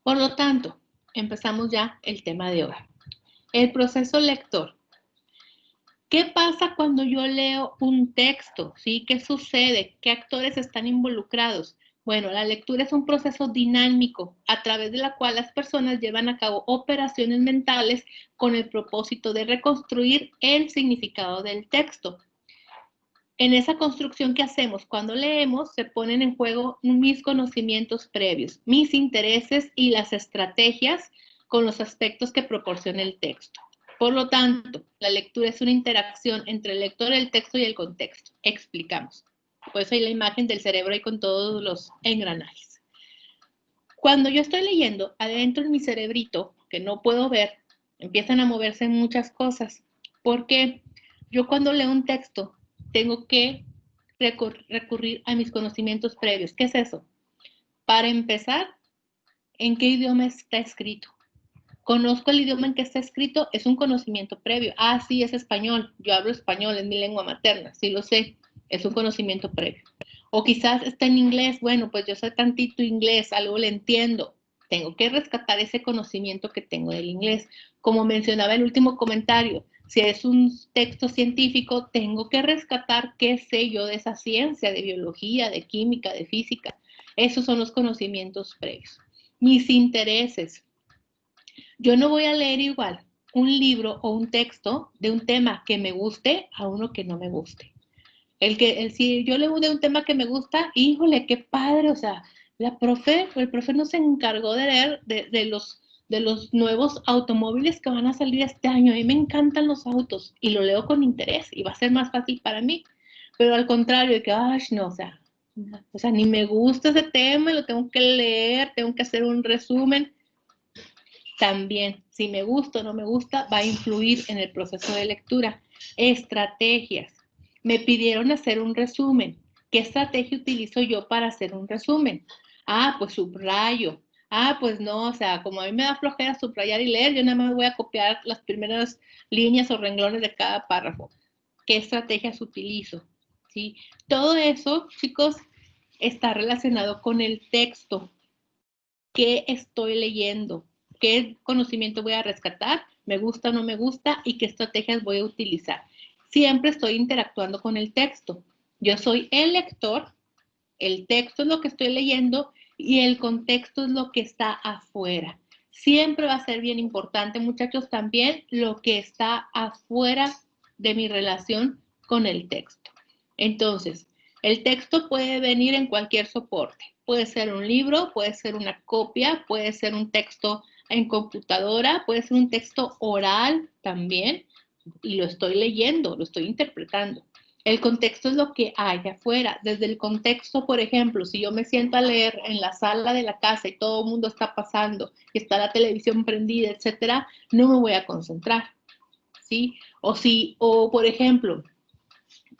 Por lo tanto, empezamos ya el tema de hoy. El proceso lector. ¿Qué pasa cuando yo leo un texto? ¿Sí? ¿Qué sucede? ¿Qué actores están involucrados? Bueno, la lectura es un proceso dinámico a través de la cual las personas llevan a cabo operaciones mentales con el propósito de reconstruir el significado del texto. En esa construcción que hacemos cuando leemos, se ponen en juego mis conocimientos previos, mis intereses y las estrategias con los aspectos que proporciona el texto. Por lo tanto, la lectura es una interacción entre el lector, el texto y el contexto. Explicamos. Por eso hay la imagen del cerebro ahí con todos los engranajes. Cuando yo estoy leyendo, adentro de mi cerebrito, que no puedo ver, empiezan a moverse muchas cosas. Porque yo cuando leo un texto, tengo que recurrir a mis conocimientos previos. ¿Qué es eso? Para empezar, ¿en qué idioma está escrito? Conozco el idioma en que está escrito, es un conocimiento previo. Ah, sí, es español. Yo hablo español, es mi lengua materna, sí lo sé, es un conocimiento previo. O quizás está en inglés, bueno, pues yo sé tantito inglés, algo le entiendo. Tengo que rescatar ese conocimiento que tengo del inglés. Como mencionaba el último comentario, si es un texto científico, tengo que rescatar qué sé yo de esa ciencia, de biología, de química, de física. Esos son los conocimientos previos. Mis intereses. Yo no voy a leer igual un libro o un texto de un tema que me guste a uno que no me guste. Si yo leo de un tema que me gusta, híjole, qué padre, o sea, el profe nos encargó de leer de los nuevos automóviles que van a salir este año. A mí me encantan los autos y lo leo con interés y va a ser más fácil para mí. Pero al contrario, de que, ay, no, o sea, ni me gusta ese tema y lo tengo que leer, tengo que hacer un resumen. También, si me gusta o no me gusta, va a influir en el proceso de lectura. Estrategias. Me pidieron hacer un resumen. ¿Qué estrategia utilizo yo para hacer un resumen? Ah, pues subrayo. Ah, pues no, o sea, como a mí me da flojera subrayar y leer, yo nada más voy a copiar las primeras líneas o renglones de cada párrafo. ¿Qué estrategias utilizo? ¿Sí? Todo eso, chicos, está relacionado con el texto. ¿Qué estoy leyendo? ¿Qué conocimiento voy a rescatar? ¿Me gusta o no me gusta? ¿Y qué estrategias voy a utilizar? Siempre estoy interactuando con el texto. Yo soy el lector, el texto es lo que estoy leyendo y el contexto es lo que está afuera. Siempre va a ser bien importante, muchachos, también lo que está afuera de mi relación con el texto. Entonces, el texto puede venir en cualquier soporte. Puede ser un libro, puede ser una copia, puede ser un texto en computadora, puede ser un texto oral también, y lo estoy leyendo, lo estoy interpretando. El contexto es lo que hay afuera. Desde el contexto, por ejemplo, si yo me siento a leer en la sala de la casa y todo el mundo está pasando, y está la televisión prendida, etcétera, no me voy a concentrar, ¿sí? O por ejemplo,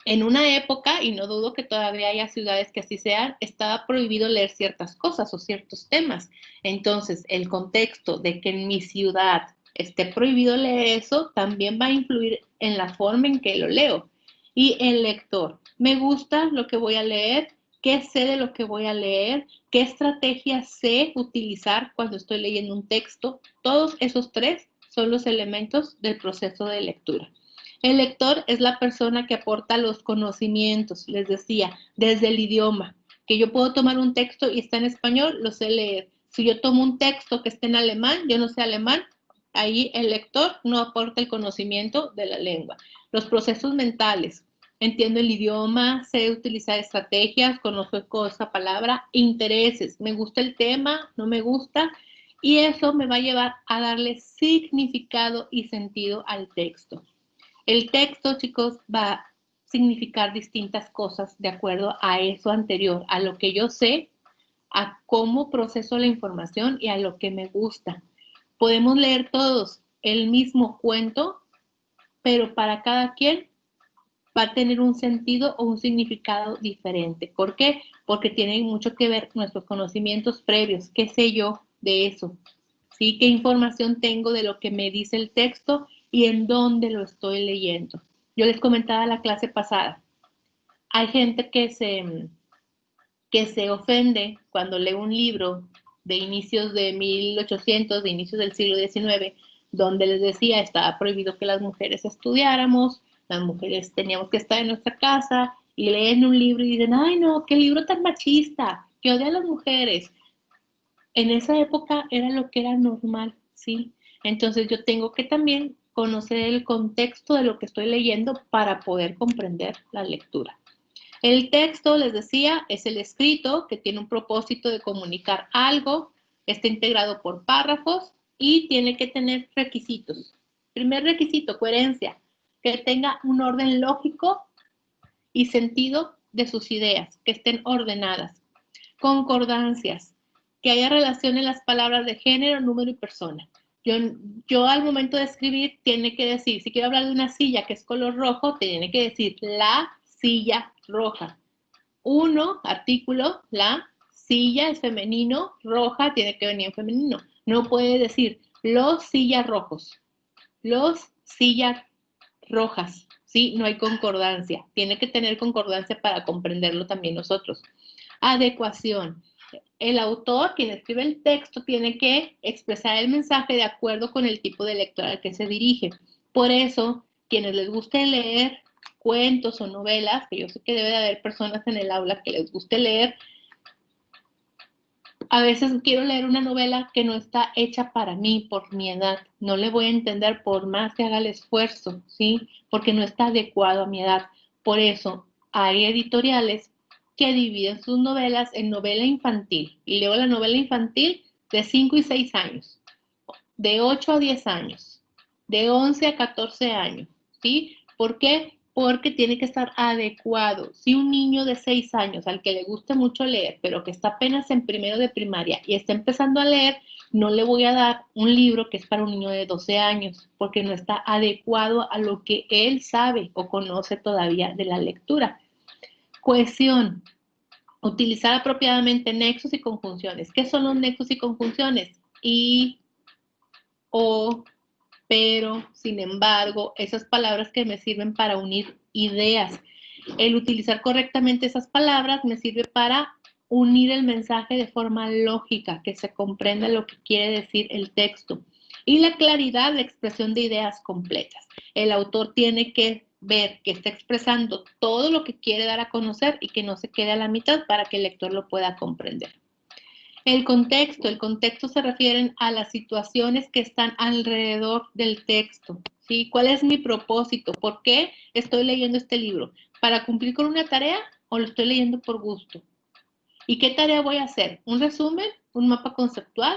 en una época, y no dudo que todavía haya ciudades que así sean, estaba prohibido leer ciertas cosas o ciertos temas. Entonces, el contexto de que en mi ciudad esté prohibido leer eso, también va a influir en la forma en que lo leo. Y el lector, me gusta lo que voy a leer, qué sé de lo que voy a leer, qué estrategias sé utilizar cuando estoy leyendo un texto. Todos esos tres son los elementos del proceso de lectura. El lector es la persona que aporta los conocimientos, les decía, desde el idioma. Que yo puedo tomar un texto y está en español, lo sé leer. Si yo tomo un texto que está en alemán, yo no sé alemán, ahí el lector no aporta el conocimiento de la lengua. Los procesos mentales. Entiendo el idioma, sé utilizar estrategias, conozco esa palabra, intereses. Me gusta el tema, no me gusta, y eso me va a llevar a darle significado y sentido al texto. El texto, chicos, va a significar distintas cosas de acuerdo a eso anterior, a lo que yo sé, a cómo proceso la información y a lo que me gusta. Podemos leer todos el mismo cuento, pero para cada quien va a tener un sentido o un significado diferente. ¿Por qué? Porque tienen mucho que ver nuestros conocimientos previos. ¿Qué sé yo de eso? ¿Sí? ¿Qué información tengo de lo que me dice el texto y en dónde lo estoy leyendo? Yo les comentaba la clase pasada. Hay gente que se ofende cuando lee un libro de inicios de 1800, de inicios del siglo XIX, donde les decía, estaba prohibido que las mujeres estudiáramos, las mujeres teníamos que estar en nuestra casa, y leen un libro y dicen, ay no, qué libro tan machista, que odia a las mujeres. En esa época era lo que era normal, ¿sí? Entonces yo tengo que también conocer el contexto de lo que estoy leyendo para poder comprender la lectura. El texto, les decía, es el escrito que tiene un propósito de comunicar algo, está integrado por párrafos y tiene que tener requisitos. Primer requisito, coherencia, que tenga un orden lógico y sentido de sus ideas, que estén ordenadas. Concordancias, que haya relación en las palabras de género, número y persona. Yo al momento de escribir tiene que decir, si quiero hablar de una silla que es color rojo, tiene que decir la silla roja. Uno, artículo, la silla es femenino, roja tiene que venir en femenino. No puede decir los sillas rojos, los sillas rojas, ¿sí? No hay concordancia. Tiene que tener concordancia para comprenderlo también nosotros. Adecuación. El autor, quien escribe el texto, tiene que expresar el mensaje de acuerdo con el tipo de lector al que se dirige. Por eso, quienes les guste leer cuentos o novelas, que yo sé que debe de haber personas en el aula que les guste leer, a veces quiero leer una novela que no está hecha para mí, por mi edad. No le voy a entender por más que haga el esfuerzo, ¿sí? Porque no está adecuado a mi edad. Por eso, hay editoriales que dividen sus novelas en novela infantil. Y leo la novela infantil de 5 y 6 años, de 8 a 10 años, de 11 a 14 años, ¿sí? ¿Por qué? Porque tiene que estar adecuado. Si un niño de 6 años al que le gusta mucho leer, pero que está apenas en primero de primaria y está empezando a leer, no le voy a dar un libro que es para un niño de 12 años, porque no está adecuado a lo que él sabe o conoce todavía de la lectura. Cohesión. Utilizar apropiadamente nexos y conjunciones. ¿Qué son los nexos y conjunciones? Y, o, pero, sin embargo, esas palabras que me sirven para unir ideas. El utilizar correctamente esas palabras me sirve para unir el mensaje de forma lógica, que se comprenda lo que quiere decir el texto. Y la claridad de expresión de ideas completas. El autor tiene que ver que está expresando todo lo que quiere dar a conocer y que no se quede a la mitad para que el lector lo pueda comprender. El contexto se refiere a las situaciones que están alrededor del texto, ¿sí? ¿Cuál es mi propósito? ¿Por qué estoy leyendo este libro? ¿Para cumplir con una tarea o lo estoy leyendo por gusto? ¿Y qué tarea voy a hacer? ¿Un resumen? ¿Un mapa conceptual?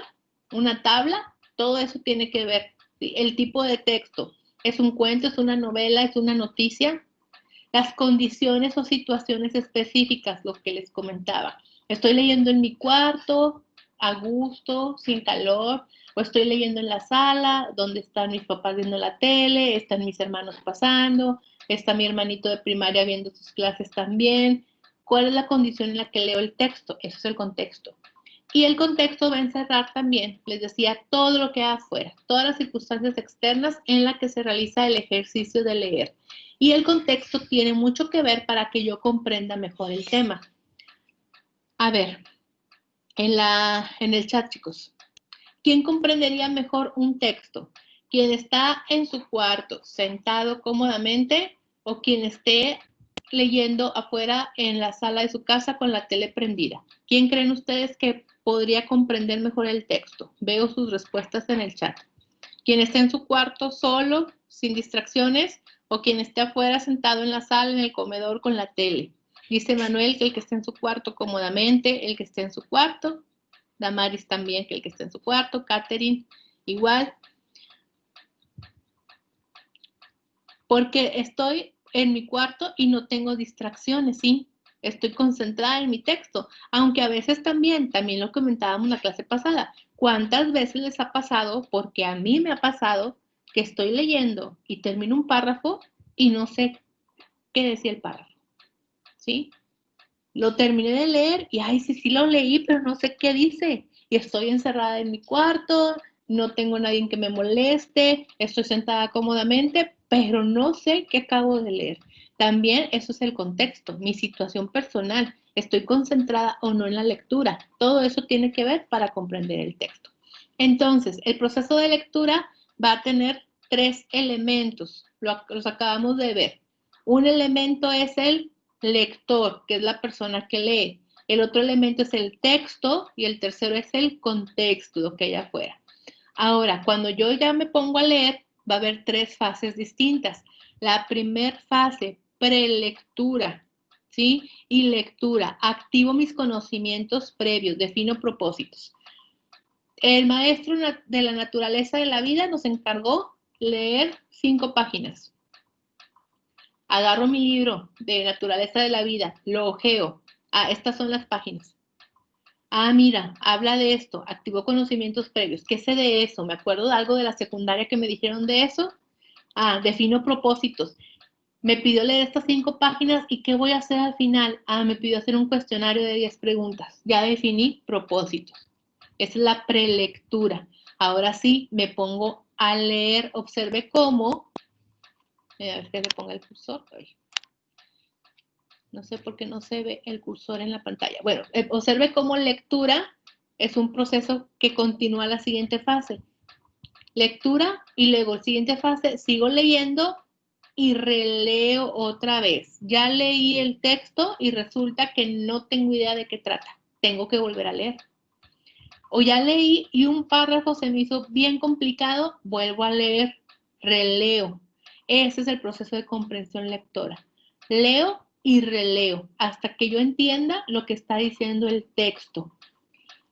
¿Una tabla? Todo eso tiene que ver, ¿sí? El tipo de texto. ¿Es un cuento? ¿Es una novela? ¿Es una noticia? Las condiciones o situaciones específicas, lo que les comentaba. Estoy leyendo en mi cuarto, a gusto, sin calor, o estoy leyendo en la sala, donde están mis papás viendo la tele, están mis hermanos pasando, está mi hermanito de primaria viendo sus clases también. ¿Cuál es la condición en la que leo el texto? Eso es el contexto. Y el contexto va a encerrar también, les decía, todo lo que hay afuera, todas las circunstancias externas en las que se realiza el ejercicio de leer. Y el contexto tiene mucho que ver para que yo comprenda mejor el tema. A ver, en el chat, chicos, ¿quién comprendería mejor un texto? ¿Quién está en su cuarto, sentado cómodamente, o quien esté leyendo afuera en la sala de su casa con la tele prendida? ¿Quién creen ustedes que podría comprender mejor el texto? Veo sus respuestas en el chat. ¿Quién está en su cuarto solo, sin distracciones, o quien esté afuera sentado en la sala, en el comedor con la tele? Dice Manuel que el que esté en su cuarto cómodamente, el que esté en su cuarto. Damaris también, que el que esté en su cuarto. Catherine, igual. Porque estoy en mi cuarto y no tengo distracciones, ¿sí? Estoy concentrada en mi texto, aunque a veces también lo comentábamos en la clase pasada, ¿cuántas veces les ha pasado? Porque a mí me ha pasado que estoy leyendo y termino un párrafo y no sé qué decía el párrafo, ¿sí? Lo terminé de leer y, ay, sí lo leí, pero no sé qué dice. Y estoy encerrada en mi cuarto, no tengo nadie que me moleste, estoy sentada cómodamente, pero no sé qué acabo de leer. También eso es el contexto, mi situación personal. ¿Estoy concentrada o no en la lectura? Todo eso tiene que ver para comprender el texto. Entonces, el proceso de lectura va a tener 3 elementos, los acabamos de ver. Un elemento es el lector, que es la persona que lee. El otro elemento es el texto y el tercero es el contexto, lo que hay afuera. Ahora, cuando yo ya me pongo a leer, va a haber 3 fases distintas. La primera fase, prelectura, ¿sí? Y lectura. Activo mis conocimientos previos, defino propósitos. El maestro de la naturaleza de la vida nos encargó leer 5 páginas. Agarro mi libro de naturaleza de la vida, lo ojeo. Ah, estas son las páginas. Ah, mira, habla de esto, activó conocimientos previos. ¿Qué sé de eso? ¿Me acuerdo de algo de la secundaria que me dijeron de eso? Ah, defino propósitos. Me pidió leer estas 5 páginas y ¿qué voy a hacer al final? Ah, me pidió hacer un cuestionario de 10 preguntas. Ya definí propósitos. Esa es la prelectura. Ahora sí, me pongo a leer. Observe cómo. A ver que se ponga el cursor. No sé por qué no se ve el cursor en la pantalla. Bueno, observe cómo lectura es un proceso que continúa la siguiente fase. Lectura y luego la siguiente fase, sigo leyendo y releo otra vez. Ya leí el texto y resulta que no tengo idea de qué trata. Tengo que volver a leer. O ya leí y un párrafo se me hizo bien complicado, vuelvo a leer, releo. Ese es el proceso de comprensión lectora. Leo y releo hasta que yo entienda lo que está diciendo el texto.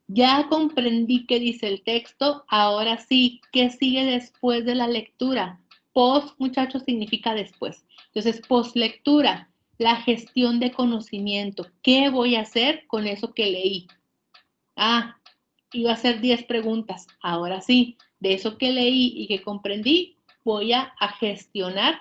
Ya comprendí qué dice el texto, ahora sí, ¿qué sigue después de la lectura? Post, muchachos, significa después. Entonces, post lectura, la gestión de conocimiento. ¿Qué voy a hacer con eso que leí? Ah, iba a hacer 10 preguntas. Ahora sí, de eso que leí y que comprendí, voy a gestionar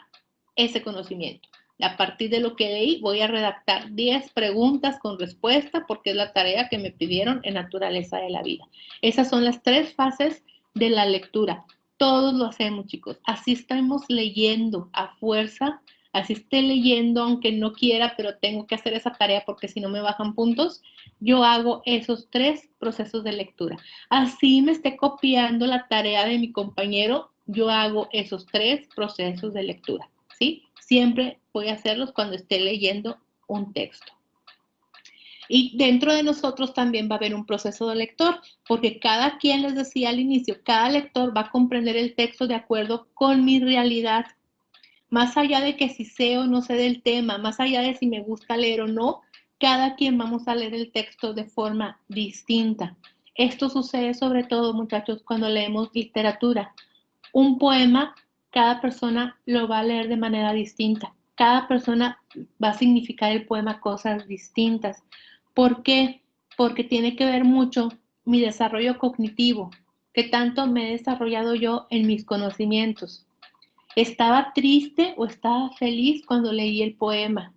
ese conocimiento. A partir de lo que leí, voy a redactar 10 preguntas con respuesta porque es la tarea que me pidieron en Naturaleza de la Vida. Esas son las 3 fases de la lectura. Todos lo hacemos, chicos. Así estamos leyendo a fuerza. Así esté leyendo, aunque no quiera, pero tengo que hacer esa tarea porque si no me bajan puntos. Yo hago esos 3 procesos de lectura. Así me esté copiando la tarea de mi compañero, yo hago esos 3 procesos de lectura, ¿sí? Siempre voy a hacerlos cuando esté leyendo un texto. Y dentro de nosotros también va a haber un proceso de lector, porque cada quien, les decía al inicio, cada lector va a comprender el texto de acuerdo con mi realidad. Más allá de que si sé o no sé del tema, más allá de si me gusta leer o no, cada quien vamos a leer el texto de forma distinta. Esto sucede sobre todo, muchachos, cuando leemos literatura. Un poema, cada persona lo va a leer de manera distinta. Cada persona va a significar el poema cosas distintas. ¿Por qué? Porque tiene que ver mucho mi desarrollo cognitivo, qué tanto me he desarrollado yo en mis conocimientos. ¿Estaba triste o estaba feliz cuando leí el poema?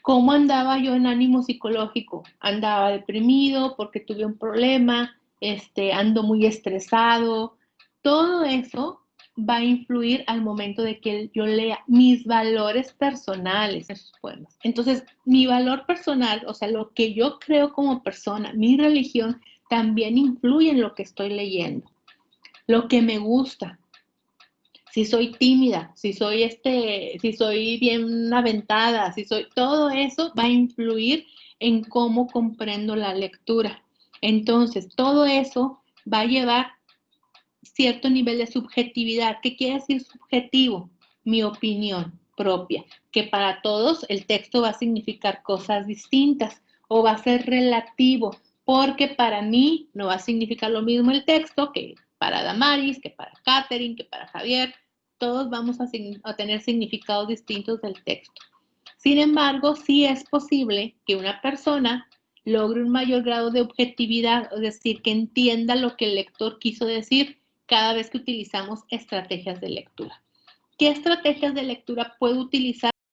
¿Cómo andaba yo en ánimo psicológico? ¿Andaba deprimido porque tuve un problema? ¿Ando muy estresado? Todo eso va a influir al momento de que yo lea mis valores personales en sus poemas. Entonces, mi valor personal, o sea, lo que yo creo como persona, mi religión, también influye en lo que estoy leyendo. Lo que me gusta, si soy tímida, si soy bien aventada, todo eso va a influir en cómo comprendo la lectura. Entonces, todo eso va a llevar cierto nivel de subjetividad. ¿Qué quiere decir subjetivo? Mi opinión propia, que para todos el texto va a significar cosas distintas o va a ser relativo, porque para mí no va a significar lo mismo el texto que para Damaris, que para Catherine, que para Javier. Todos vamos a tener significados distintos del texto. Sin embargo, sí es posible que una persona logre un mayor grado de objetividad, es decir, que entienda lo que el lector quiso decir cada vez que utilizamos estrategias de lectura. ¿Qué estrategias de lectura puedo utilizar